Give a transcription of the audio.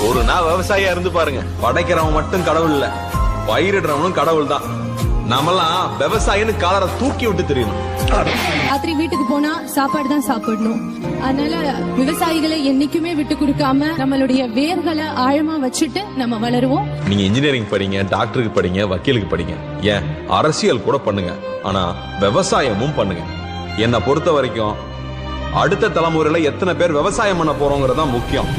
ஒரு நாள் விவசாயியா இருந்து பாருங்க. படைக்கிறவன் மட்டும் கடவுள் இல்ல, பயிரிடுறவனும் கடவுள் தான். நம்மலாம் விவசாயின்னு காலரை தூக்கி விட்டு தெரியணும். ராத்திரி வீட்டுக்கு போனா சாப்பாடு தான் சாப்பிடணும். அதனால விவசாயிகளை என்னைக்குமே விட்டு கொடுக்காம நம்மளுடைய வேர்களை ஆழமா வச்சுட்டு நம்ம வளருவோம். நீங்க இன்ஜினியரிங் படிங்க, டாக்டருக்கு படிங்க, வக்கீலுக்கு படிங்க, ஏன் அரசியல் கூட பண்ணுங்க. ஆனா விவசாயமும் பண்ணுங்க. என்னை பொறுத்த வரைக்கும் அடுத்த தலைமுறையில எத்தனை பேர் விவசாயம் பண்ண போறோங்கிறதா முக்கியம்.